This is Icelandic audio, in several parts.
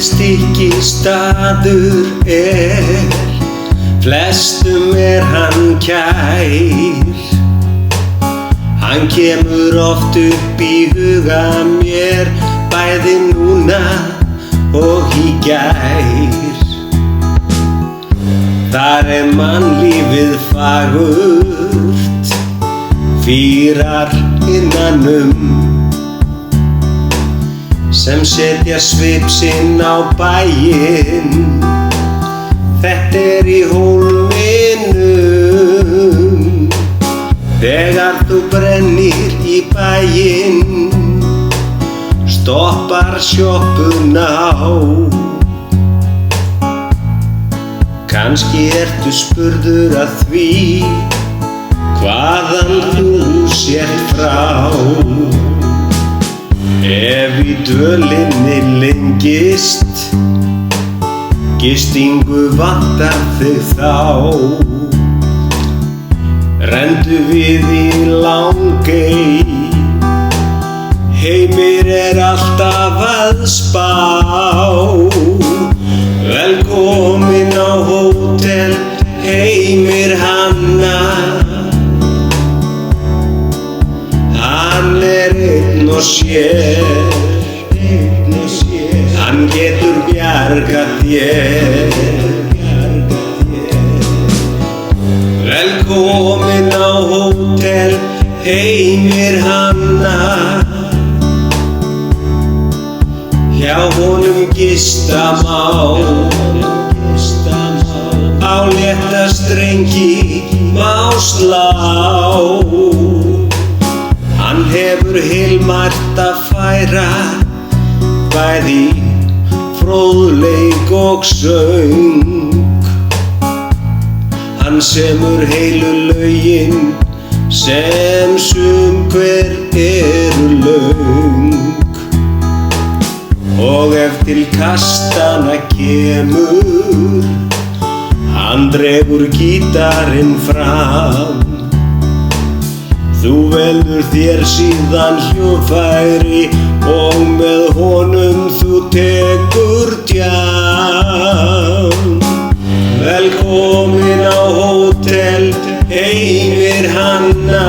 Stykkistaður flestum hann kær. Hann kemur oft upp í huga mér, bæði núna og í gær. Þar mannlífið fagurt, fýrar innanum, sem setja svip sinn á bæinn. Þetta í Hólminum, þegar þú brennir í bæinn, stoppar sjoppuna á. Kannski ertu spurður að því, hvaðan þú sért frá. Ef í dvölinni lengist, gistingu vantar þig þá. Renndu við í Langey, Heimir alltaf að spá. Velkomin á hótel Heimir Hanna. Hann einn og sér, hann getur bjargað þér. Velkomin á hótel Heimir Hanna. Hjá honum gista má, á létta strengi má slá. Hann hefur heilmargt að færa, bæði fróðleik og söng. Hann semur heilu lögin, sem sum hver löng. Og ef til kastana kemur, hann dregur gítarinn fram. Þú velur þér síðan hljóðfæri, og með honum þú tekur djam. Velkomin á hótel Heimir Hanna.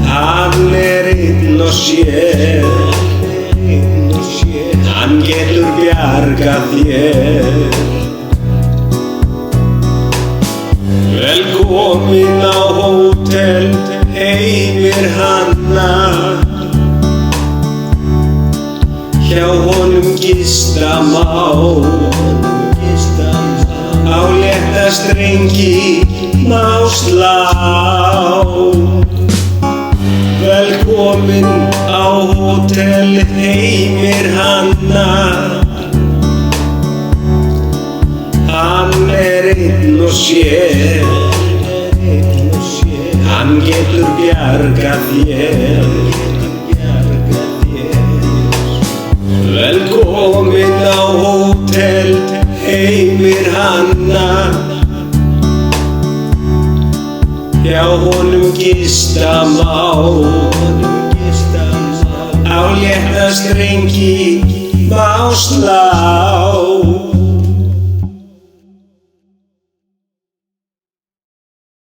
Hann einn og sér, hann getur bjargað þér. Velkomin á hótel Heimir Hanna. Hjá honum gista má, á létta strengi má slá. Velkomin á hótel Heimir Hanna. Hann einn og sér, hann getur bjargað þér. Velkomin á hótel Heimir Hanna. Hjá honum gista má, á létta strengi má slá.